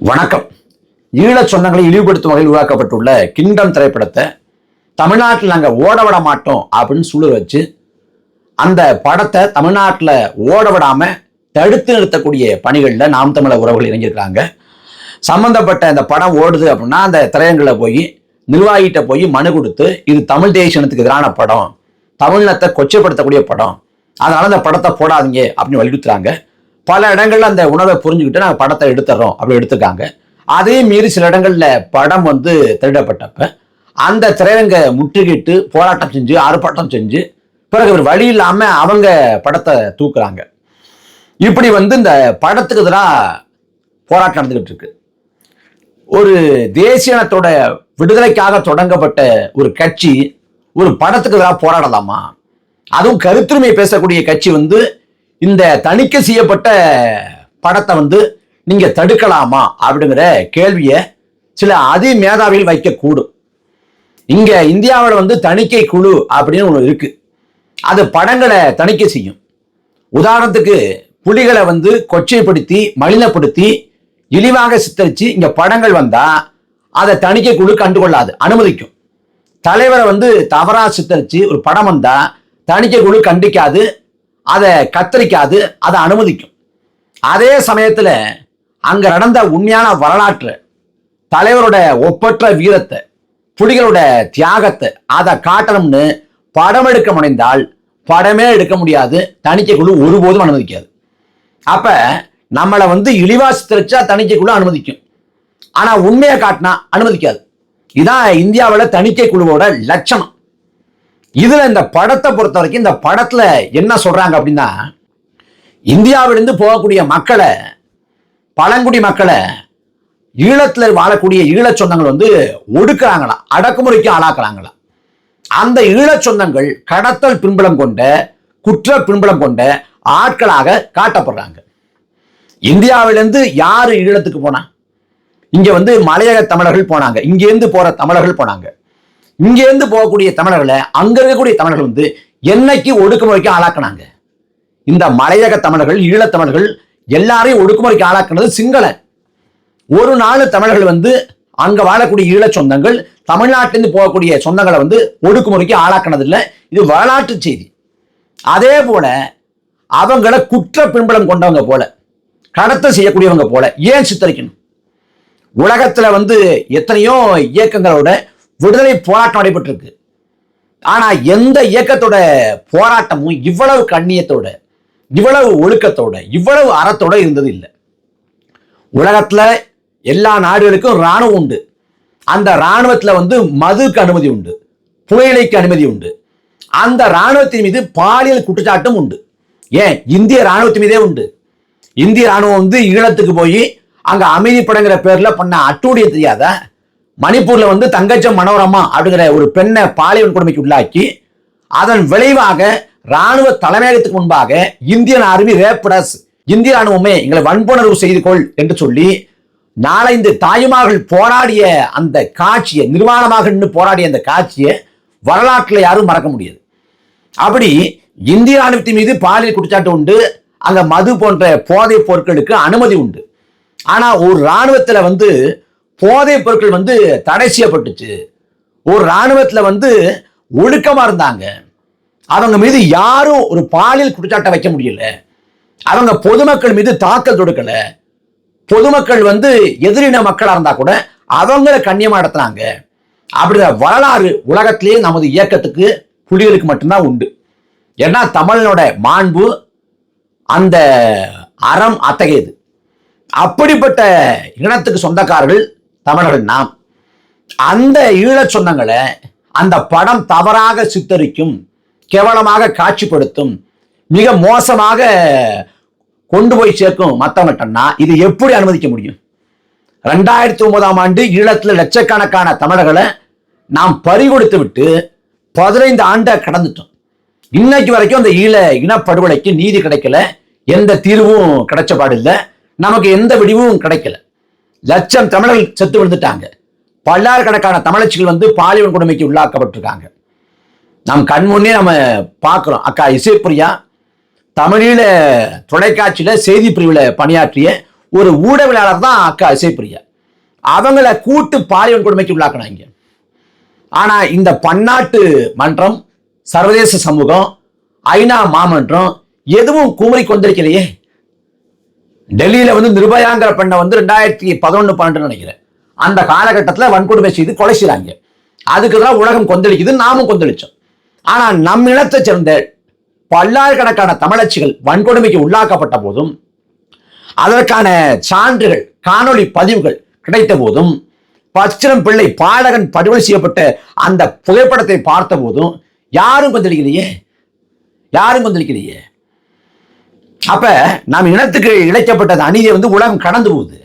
வணக்கம். ஈழச் சொந்தங்களை இழிவுபடுத்தும் வகையில் உருவாக்கப்பட்டுள்ள கிங்டம் திரைப்படத்தை தமிழ்நாட்டில் நாங்கள் ஓட விட மாட்டோம் அப்படின்னு சொல்லி வச்சு அந்த படத்தை தமிழ்நாட்டில் ஓட விடாம தடுத்து நிறுத்தக்கூடிய பணிகளில் நாம் தமிழர் உறவுகள் இறங்கியிருக்காங்க. சம்பந்தப்பட்ட இந்த படம் ஓடுது அப்படின்னா அந்த திரையங்களில் போய் நிர்வாகிகிட்ட போய் மனு கொடுத்து இது தமிழ் தேசியனத்துக்கு எதிரான படம், தமிழினத்தை கொச்சைப்படுத்தக்கூடிய படம், அதனால அந்த படத்தை போடாதீங்க அப்படின்னு வலியுறுத்துறாங்க. பல இடங்கள்ல அந்த உணர்வை புரிஞ்சுக்கிட்டு நாங்கள் படத்தை எடுத்துறோம் அப்படி எடுத்துக்காங்க. அதே மீறி சில இடங்கள்ல படம் திருடப்பட்டப்ப அந்த திரையரங்க முற்றுகிட்டு போராட்டம் செஞ்சு ஆர்ப்பாட்டம் செஞ்சு பிறகு ஒரு வழி இல்லாம அவங்க படத்தை தூக்குறாங்க. இப்படி இந்த படத்துக்கு எதிராக போராட்டம் நடந்துகிட்டு இருக்கு. ஒரு தேசியனத்தோட விடுதலைக்காக தொடங்கப்பட்ட ஒரு கட்சி ஒரு படத்துக்கு எதிராக போராடலாமா? அதுவும் கருத்துரிமை பேசக்கூடிய கட்சி இந்த தணிக்கை செய்யப்பட்ட படத்தை நீங்க தடுக்கலாமா அப்படிங்கிற கேள்வியை சில அதிமேதாவில் வைக்கக்கூடும். இங்க இந்தியாவில் தணிக்கை குழு அப்படின்னு ஒன்று இருக்கு. அது படங்களை தணிக்கை செய்யும். உதாரணத்துக்கு புலிகளை கொச்சைப்படுத்தி மலினப்படுத்தி இழிவாக சித்தரிச்சு இங்க படங்கள் வந்தா அதை தணிக்கை குழு கண்டுகொள்ளாது, அனுமதிக்கும். தலைவரை தவறா சித்தரிச்சு ஒரு படம் வந்தா தணிக்கை குழு கண்டிக்காது, அதை கத்தரிக்காது, அதை அனுமதிக்கும். அதே சமயத்துல அங்க நடந்த உண்மையான வரலாற்று தலைவரோட ஒப்பற்ற வீரத்தை புலிகளோட தியாகத்தை அதை காட்டணும்னு படம் எடுக்க முனைந்தால் படமே எடுக்க முடியாது, தணிக்கை குழு ஒருபோதும் அனுமதிக்காது. அப்ப நம்மளை இழிவா சித்தரிச்சா தணிக்கை குழு அனுமதிக்கும், ஆனா உண்மையை காட்டினா அனுமதிக்காது. இதான் இந்தியாவில் தணிக்கை குழுவோட லட்சணம். இதுல இந்த படத்தை பொறுத்த வரைக்கும் இந்த படத்துல என்ன சொல்றாங்க அப்படின்னா, இந்தியாவிலிருந்து போகக்கூடிய மக்களை, பழங்குடி மக்களை, ஈழத்துல வாழக்கூடிய ஈழச் சொந்தங்கள் ஒடுக்குறாங்களாம், அடக்குமுறைக்கு ஆளாக்குறாங்களாம். அந்த ஈழச் சொந்தங்கள் கடத்தல் பின்புலம் கொண்ட குற்ற பின்புலம் கொண்ட ஆட்களாக காட்டப்படுறாங்க. இந்தியாவிலிருந்து யாரு ஈழத்துக்கு போனா? இங்க மலையக தமிழர்கள் போனாங்க, இங்கேருந்து போற தமிழர்கள் போனாங்க. இங்கேருந்து போகக்கூடிய தமிழர்களை அங்க இருக்கக்கூடிய தமிழர்கள் என்னைக்கு ஒடுக்குமுறைக்கு ஆளாக்குனாங்க? இந்த மலையக தமிழர்கள், ஈழத்தமிழர்கள் எல்லாரையும் ஒடுக்குமுறைக்கு ஆளாக்குனது சிங்கள. ஒரு நாள் தமிழர்கள் அங்க வாழக்கூடிய ஈழச் சொந்தங்கள் தமிழ்நாட்டிலிருந்து போகக்கூடிய சொந்தங்களை ஒடுக்குமுறைக்கு ஆளாக்குனது இல்லை. இது வரலாற்று செய்தி. அதே போல அவங்கள குற்ற பின்புலம் கொண்டவங்க போல, கடத்தல் செய்யக்கூடியவங்க போல ஏன் சித்தரிக்கணும்? உலகத்துல எத்தனையோ இயக்கங்களோட விடுதலை போராட்டம் நடைபெற்றிருக்கு. ஆனா எந்த இயக்கத்தோட போராட்டமும் இவ்வளவு கண்ணியத்தோட, இவ்வளவு ஒழுக்கத்தோட, இவ்வளவு அறத்தோட இருந்தது இல்லை. உலகத்துல எல்லா நாடுகளுக்கும் இராணுவம் உண்டு. அந்த இராணுவத்துல மதுக்கு அனுமதி உண்டு, புகையிலைக்கு அனுமதி உண்டு. அந்த இராணுவத்தின் மீது பாலியல் குற்றச்சாட்டும் உண்டு. ஏன் இந்திய இராணுவத்தின் மீதே உண்டு. இந்திய இராணுவம் ஈழத்துக்கு போய் அங்க அமைதிப்படங்கிற பேர்ல பண்ண அட்டூழிய தெரியாத மணிப்பூர்ல தங்கச்சம் மனோரமா அப்படிங்கிற ஒரு பெண்ணை பாலியல் கொடுமைக்கு உள்ளாக்கி அதன் விளைவாக ராணுவ தலைமையகத்துக்கு முன்பாக இந்தியன் ஆர்மி ரேப்டஸ், இந்திய ராணுவமே எங்களை வன்புணர்வு செய்து கொள் என்று சொல்லி 4-5 தாய்மார்கள் போராடிய அந்த காட்சியை, நிர்வாணமாக நின்று போராடிய அந்த காட்சியை வரலாற்றில் யாரும் மறக்க முடியாது. அப்படி இந்திய ராணுவத்தின் மீது பாலியல் குற்றச்சாட்டு உண்டு, அங்க மது போன்ற போதைப் பொருட்களுக்கு அனுமதி உண்டு. ஆனா ஒரு இராணுவத்துல போதைப் பொருட்கள் தடை செய்யப்பட்டுச்சு. ஒரு இராணுவத்துல ஒழுக்கமா இருந்தாங்க. அவங்க மீது யாரும் ஒரு பாலியல் குற்றச்சாட்டை வைக்க முடியல. அவங்க பொதுமக்கள் மீது தாக்கல் தொடுக்கல. பொதுமக்கள் எதிரின மக்களா இருந்தா கூட அவங்கள கண்ணியமா நடத்துனாங்க. அப்படிங்கிற வரலாறு உலகத்திலேயே நமது இயக்கத்துக்கு புலிகளுக்கு மட்டும்தான் உண்டு. ஏன்னா தமிழனோட மாண்பு அந்த அறம் அத்தகையது. அப்படிப்பட்ட இனத்துக்கு சொந்தக்காரர்கள் தமிழர்கள் நாம். அந்த ஈழச் சொந்தங்களை அந்த படம் தவறாக சித்தரிக்கும், கேவலமாக காட்சிப்படுத்தும், மிக மோசமாக கொண்டு போய் சேர்க்கும் மத்தவங்கட்டா இது எப்படி அனுமதிக்க முடியும்? 2009ஆம் ஆண்டு ஈழத்துல லட்சக்கணக்கான தமிழர்களை நாம் பறிகொடுத்து விட்டு 15 ஆண்டை கடந்துட்டோம். இன்னைக்கு வரைக்கும் அந்த ஈழ இனப்படுகொலைக்கு நீதி கிடைக்கல, எந்த தீர்வும் கிடைச்ச பாடில்லை, நமக்கு எந்த விடிவும் கிடைக்கல. லட்சம் தமிழர்கள் செத்து விழுந்துட்டாங்க. பல்லாயிரக்கணக்கான தமிழச்சிகள் பாலியல் கொடுமைக்கு உள்ளாக்கப்பட்டிருக்காங்க. நம் கண்முன்னே நம்ம பார்க்கிறோம். அக்கா இசைப்பிரியா தமிழீழ தொலைக்காட்சியில செய்தி பிரிவில் பணியாற்றிய ஒரு ஊடகவியலாளர் தான் அக்கா இசைப்பிரியா. அவங்கள கூட்டு பாலியல் கொடுமைக்கு உள்ளாக்குனாங்க. ஆனா இந்த பன்னாட்டு மன்றம், சர்வதேச சமூகம், ஐநா மாமன்றம் எதுவும் குமரி கொந்தளிக்கலையே. டெல்லியில நிர்பயாங்கிற பெண்ணை 2011-12 நினைக்கிறேன், அந்த காலகட்டத்தில் வன்கொடுமை செய்து கொலை செய்றாங்க. அதுக்குதான் உலகம் கொந்தளிக்குது, நாமும் கொந்தளிச்சோம். ஆனா நம் இனத்தை சேர்ந்த பல்லாயிரக்கணக்கான தமிழச்சிகள் வன்கொடுமைக்கு உள்ளாக்கப்பட்ட போதும், அதற்கான சான்றுகள், காணொளி பதிவுகள் கிடைத்த போதும், பச்சிளம் பிள்ளை பாடகன் படுகொலை செய்யப்பட்ட அந்த புகைப்படத்தை பார்த்த போதும் யாரும் கொந்தளிக்கலையே, யாரும் கொந்தளிக்கலையே. அப்ப நம் இனத்துக்கு இழைக்கப்பட்டது அநீதியை உலகம் கடந்து போகுது,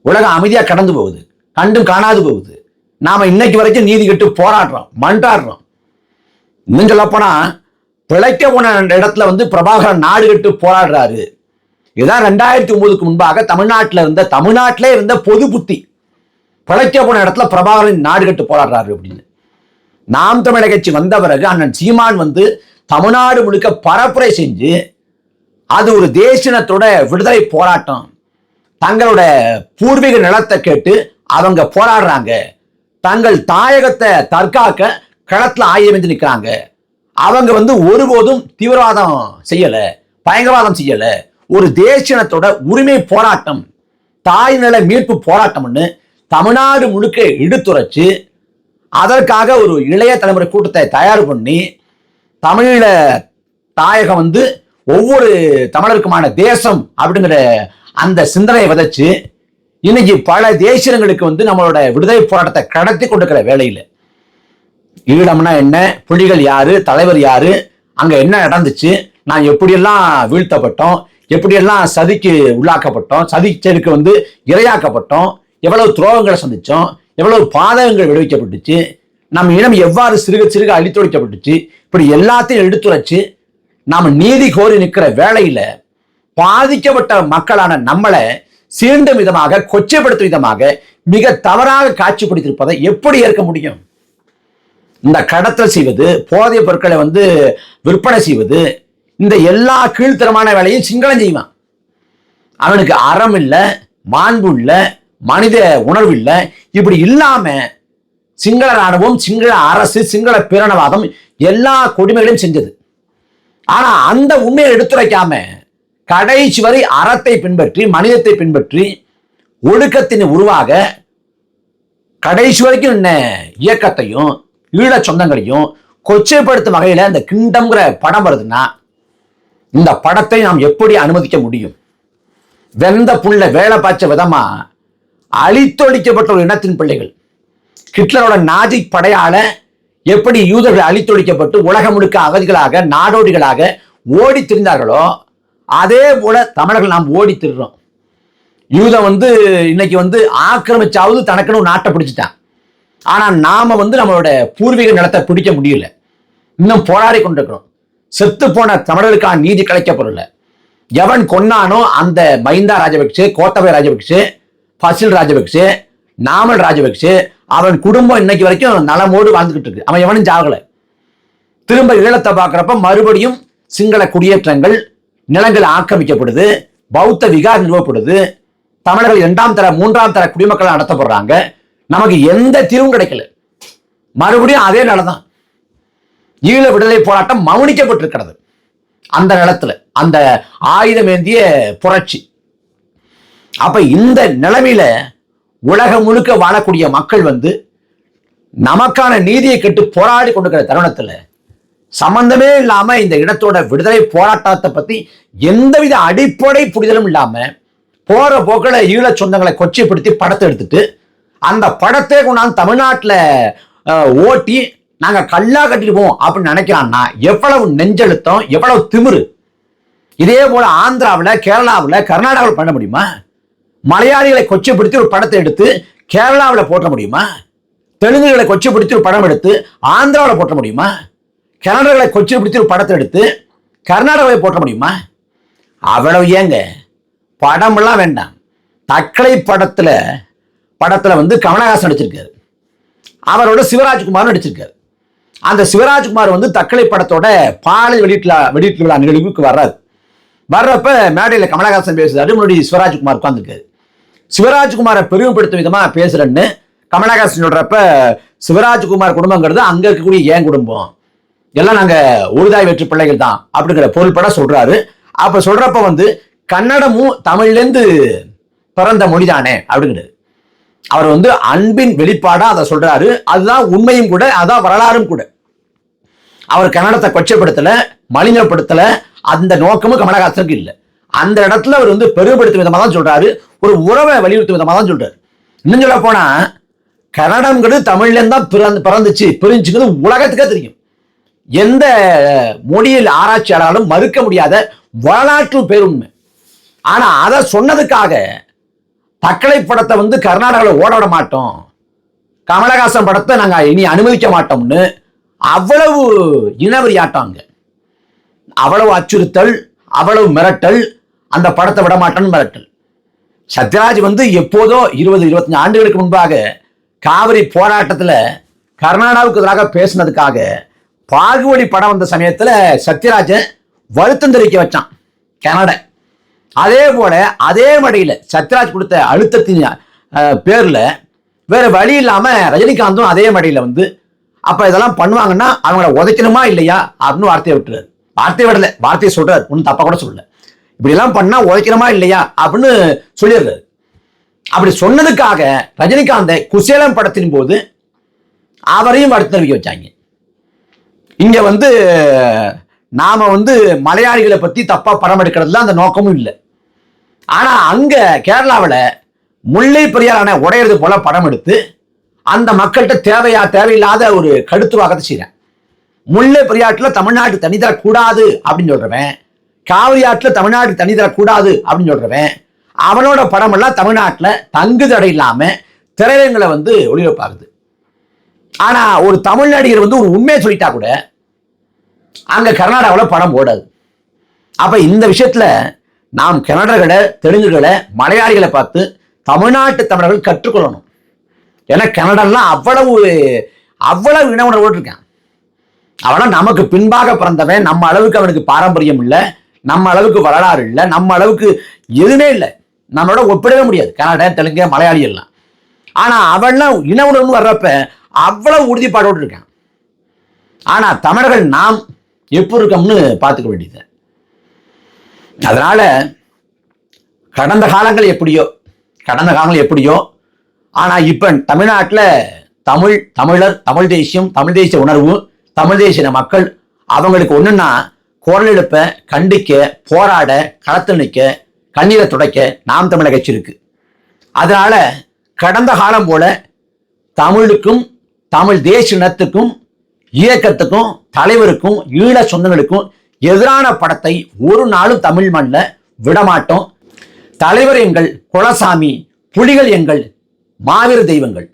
உலகம் அமைதியா கடந்து போகுது, கண்டும் காணாது போகுது. நாம இன்னைக்கு வரைக்கும் நீதி கட்டு போராடுறோம், மன்றாடுறோம். இன்னும் சொல்ல போனா பிழைக்க போன இடத்துல பிரபாகரன் நாடு கட்டு போராடுறாரு. இதுதான் 2009க்கு முன்பாக தமிழ்நாட்டிலே இருந்த பொது புத்தி. பிழைக்க போன இடத்துல பிரபாகரன் நாடு கட்டு போராடுறாரு அப்படின்னு. நாம் தமிழர் கட்சி வந்த பிறகு அண்ணன் சீமான் தமிழ்நாடு முழுக்க பரப்புரை செஞ்சு அது ஒரு தேசினத்தோட விடுதலை போராட்டம், தங்களோட பூர்வீக நிலத்தை கேட்டு அவங்க போராடுறாங்க, தங்கள் தாயகத்தை தற்காக்க களத்துல ஆயுதம் நிற்கிறாங்க. அவங்க ஒருபோதும் தீவிரவாதம் செய்யல, பயங்கரவாதம் செய்யல, ஒரு தேசினத்தோட உரிமை போராட்டம், தாய் நில மீட்பு போராட்டம்னு தமிழ்நாடு முழுக்க எடுத்துரைச்சு அதற்காக ஒரு இளைய தலைமுறை கூட்டத்தை தயார் பண்ணி தமிழ தாயகம் ஒவ்வொரு தமிழருக்குமான தேசம் அப்படிங்கிற அந்த சிந்தனையை விதைச்சு இன்னைக்கு பல தேசியங்களுக்கு நம்மளோட விடுதலை போராட்டத்தை கடத்தி கொண்டிருக்கிற வேலையில் ஈழம்னா என்ன, புலிகள் யாரு, தலைவர் யாரு, அங்க என்ன நடந்துச்சு, நான் எப்படியெல்லாம் வீழ்த்தப்பட்டோம், எப்படியெல்லாம் சதிக்கு உள்ளாக்கப்பட்டோம், சதிச்சலுக்கு இரையாக்கப்பட்டோம், எவ்வளவு துரோகங்களை சந்திச்சோம், எவ்வளவு பாதகங்கள் விடுவிக்கப்பட்டுச்சு, நம் இனம் எவ்வாறு சிறுக சிறுக அழித்தொழிக்கப்பட்டுச்சு, இப்படி எல்லாத்தையும் எடுத்துரைச்சு நாம நீதி கோரி நிற்கிற வேளையில பாதிக்கப்பட்ட மக்களான நம்மளை சீண்டும் விதமாக, கொச்சைப்படுத்தும் விதமாக மிக தவறாக காட்சிப்படுத்தியிருப்பதை எப்படி ஏற்க முடியும்? இந்த கடத்தல் செய்வது, போதைய பொருட்களை விற்பனை செய்வது, இந்த எல்லா கீழ்த்தரமான வேலையும் சிங்களம் செய்வான். அவனுக்கு அறம் இல்லை, மாண்பு இல்லை, மனித உணர்வு இல்லை. இப்படி இல்லாம சிங்கள ராணுவம், சிங்கள அரசு, சிங்கள பேரணவாதம் எல்லா கொடுமைகளையும் செஞ்சது. ஆனா அந்த உண்மையை எடுத்துரைக்காம கடைசி வரை அறத்தை பின்பற்றி, மனிதத்தை பின்பற்றி, ஒழுக்கத்தின் உருவாக கடைசி வரைக்கும் என்ன இயக்கத்தையும் ஈழ சொந்தங்களையும் கொச்சைப்படுத்தும் வகையில இந்த கிண்டம்ங்கிற படம் வருதுன்னா இந்த படத்தை நாம் எப்படி அனுமதிக்க முடியும்? வெந்த புள்ள வேலை பாய்ச்ச விதமா அழித்தொழிக்கப்பட்ட ஒரு இனத்தின் பிள்ளைகள், ஹிட்லரோட நாஜி படையால எப்படி யூதர்கள் அழித்தொழிக்கப்பட்டு உலகம் முழுக்க அகதிகளாக, நாடோடிகளாக ஓடி திரிந்தார்களோ அதே போல தமிழர்கள் நாம் ஓடி திரிறோம். யூதம் இன்னைக்கு ஆக்கிரமிச்சாவது தனக்குன்னு நாட்டை பிடிச்சிட்டான். ஆனா நாம நம்மளோட பூர்வீக நிலத்தை பிடிக்க முடியல, இன்னும் போராடி கொண்டிருக்கிறோம். செத்து போன தமிழர்களுக்கான நீதி கிடைக்கப்படல. எவன் கொன்னானோ அந்த மஹிந்தா ராஜபக்சே, கோத்தபய ராஜபக்சே, ஃபசில் ராஜபக்சே, நாமல் ராஜபக்சே, அவன் குடும்பம் இன்னைக்கு வரைக்கும் நலமோடு வாழ்ந்துகிட்டு இருக்கு. அவன் எவனும் சாகல. திரும்ப ஈழத்தை பார்க்கிறப்ப மறுபடியும் சிங்கள குடியேற்றங்கள், நிலங்கள் ஆக்கிரமிக்கப்படுது, பௌத்த விகார் நிறுவப்படுது, தமிழர்கள் 2ஆம் தர 3ஆம் தர குடிமக்கள் நடத்தப்படுறாங்க. நமக்கு எந்த தீர்வும் கிடைக்கல. மறுபடியும் அதே நிலைதான். ஈழ விடுதலை போராட்டம் மௌனிக்கப்பட்டிருக்கிறது அந்த நிலத்துல, அந்த ஆயுதம் ஏந்திய புரட்சி. அப்ப இந்த நிலைமையில உலகம் முழுக்க வாழக்கூடிய மக்கள் நமக்கான நீதியை கேட்டு போராடி கொண்டிருக்கிற தருணத்துல சம்பந்தமே இல்லாம இந்த இடத்தோட விடுதலை போராட்டத்தை பத்தி எந்தவித அடிப்படை புரிதலும் இல்லாம போற போக்கில் ஈழ சொந்தங்களை கொச்சைப்படுத்தி படத்தை எடுத்துட்டு அந்த படத்தை கொண்டாந்து தமிழ்நாட்டில் ஓட்டி நாங்க கல்லா கட்டிடுவோம் அப்படின்னு நினைக்கிறான்னா எவ்வளவு நெஞ்செழுத்தம், எவ்வளவு திமிரு. இதே போல ஆந்திராவில், கேரளாவில், கர்நாடகாவில் பண்ண முடியுமா? மலையாளிகளை கொச்சைப்படுத்தி ஒரு படத்தை எடுத்து கேரளாவில் போட்ட முடியுமா? தெலுங்குகளை கொச்சைப்படுத்தி ஒரு படம் எடுத்து ஆந்திராவில் போட்ட முடியுமா? கன்னடர்களை கொச்சைப்படுத்தி ஒரு படத்தை எடுத்து கர்நாடகாவில் போட்ட முடியுமா? அவ்வளவு ஏங்க, படமெல்லாம் வேண்டாம். தக்கலை படத்துல கமலஹாசன் நடிச்சிருக்காரு, அவரோட சிவராஜ்குமார் நடிச்சிருக்காரு. அந்த சிவராஜ்குமார் தக்கலை படத்தோட பாடல் வெளியீட்டு விழா நிகழ்வுக்கு வர்றாரு. வர்றப்ப மேடையில் கமலஹாசன் பேசுறாரு, முன்னாடி சிவராஜ்குமார் உட்கார்ந்துருக்காரு. சிவராஜ்குமாரை பெருமைப்படுத்தும் விதமா பேசுறேன்னு கமலஹாசன் சொல்றப்ப, சிவராஜ்குமார் குடும்பங்கிறது அங்க இருக்கக்கூடிய ஏன் குடும்பம், எல்லாம் நாங்க ஒருதாய் வெற்று பிள்ளைகள் தான் அப்படிங்கிற பொருள்பட சொல்றாரு. அப்ப சொல்றப்ப வந்து கன்னடமும் தமிழ்ல இருந்து பிறந்த மொழிதானே அப்படிங்கிறது. அவர் வந்து அன்பின் வெளிப்பாடா அதை சொல்றாரு. அதுதான் உண்மையும் கூட, அதான் வரலாறும் கூட. அவர் கன்னடத்தை கொச்சைப்படுத்தல, மலினப்படுத்தல, அந்த நோக்கமும் கமலஹாசனுக்கு இல்லை. அந்த இடத்துல அவர் வந்து பெருமைப்படுத்தும் விதமா தான் சொல்றாரு, ஒரு உறவை வலியுறுத்தும் விதமா தான் சொல்றாரு. இன்னும் சொல்ல போனா கன்னடம்ங்கிறது தமிழ்ல இருந்தா பிறந்துச்சு, பிரிஞ்சுக்கிறது உலகத்துக்கே தெரியும். எந்த மொழியில் ஆராய்ச்சியாளர்களும் மறுக்க முடியாத வரலாற்று பேருண்மை. ஆனா அதை சொன்னதுக்காக தக்கலை படத்தை வந்து கர்நாடகாவில் ஓட விட மாட்டோம், கமலஹாசன் படத்தை நாங்க இனி அனுமதிக்க மாட்டோம்னு அவ்வளவு இனவெறியாட்டாங்க, அவ்வளவு அச்சுறுத்தல், அவ்வளவு மிரட்டல், அந்த படத்தை விட மாட்டோம்னு மிரட்டல். சத்யராஜ் வந்து எப்போதோ 20-25 ஆண்டுகளுக்கு முன்பாக காவிரி போராட்டத்தில் கர்நாடகாவுக்கு எதிராக பேசினதுக்காக பாகுபலி படம் வந்த சமயத்தில் சத்யராஜை வருத்தம் தெரிவிக்க வச்சான் கனடா. அதே போல அதே மடையில் சத்யராஜ் கொடுத்த அழுத்தத்தின் பேர்ல வேற வழி இல்லாம ரஜினிகாந்தும் அதே மடையில் வந்து அப்ப இதெல்லாம் பண்ணுவாங்கன்னா அவங்கள உதைக்கணுமா இல்லையா அப்படின்னு வார்த்தையை விட்டுறாரு. வார்த்தையை விடல, வார்த்தையை சொல்றாரு, ஒன்னும் தப்பா கூட சொல்லல. இப்படி எல்லாம் பண்ணா உதைக்கணுமா இல்லையா அப்படின்னு சொல்லிடுறாரு. அப்படி சொன்னதுக்காக ரஜினிகாந்தை குசேலம் படத்தின் போது அவரையும் வருத்தம் தெரிவிக்க வச்சாங்க. இங்க வந்து நாம வந்து மலையாளிகளை பத்தி தப்பா படம் எடுக்கிறதுல அந்த நோக்கமும் இல்லை. ஆனா அங்க கேரளாவில் முல்லை பெரியார் அணை உடையிறது போல படம் எடுத்து அந்த மக்கள்கிட்ட தேவையில்லாத ஒரு கடுத்துவாக்கத்தை செய்யறேன். முல்லை பெரியாற்றுல தமிழ்நாட்டு தனி தரக்கூடாது அப்படின்னு சொல்றவன், காவிரி ஆற்றுல தமிழ்நாடு தனி தரக்கூடாது அப்படின்னு சொல்றவன், அவனோட படம் எல்லாம் தமிழ்நாட்டில் தங்கு தடை இல்லாம திரையரங்களை வந்து ஒளிபரப்பாகுது. ஆனா ஒரு தமிழ் நடிகர் வந்து ஒரு உண்மையை சொல்லிட்டா கூட அங்க கர்நாடகாவில் படம் ஓடாது. அப்ப இந்த விஷயத்துல நாம் கன்னடர்களை, தெலுங்குகளை, மலையாளிகளை பார்த்து தமிழ்நாட்டு தமிழர்கள் கற்றுக்கொள்ளணும். ஏன்னா கன்னடெல்லாம் அவ்வளவு இன உணர்வோடு இருக்கான். அவனா நமக்கு பின்பாக பிறந்தவன், நம்ம அளவுக்கு அவனுக்கு பாரம்பரியம் இல்லை, நம்ம அளவுக்கு வரலாறு இல்லை, நம்ம அளவுக்கு எதுவுமே இல்லை, நம்மளோட ஒப்பிடவே முடியாது கன்னட, தெலுங்கு, மலையாளி எல்லாம். ஆனா அவன்லாம் இன உணர்வு வர்றப்ப அவ்வளவு உறுதிப்பாடோடு இருக்கான். ஆனா தமிழர்கள் நாம் எப்படி இருக்கோம்னு பார்த்துக்க வேண்டியது. அதனால கடந்த காலங்கள் எப்படியோ, ஆனா இப்ப தமிழ்நாட்டில் தமிழர், தமிழ் தேசியம், தமிழ் தேசிய உணர்வு, தமிழ் தேசிய மக்கள் அவங்களுக்கு ஒண்ணுன்னா குரல் எழுப்ப, கண்டிக்க, போராட, களத்தில் நிற்க, கண்ணீரை துடைக்க நாம் தமிழர் கட்சி இருக்கு. அதனால கடந்த காலம் போல தமிழுக்கும், தமிழ் தேசிய இனத்துக்கும், இயக்கத்துக்கும், தலைவருக்கும், ஈழ சொந்தங்களுக்கும் எதிரான படத்தை ஒரு நாளும் தமிழ் மண்ணில் விடமாட்டோம். தலைவர் எங்கள் குலசாமி, புலிகள் எங்கள் மாவீர தெய்வங்கள்.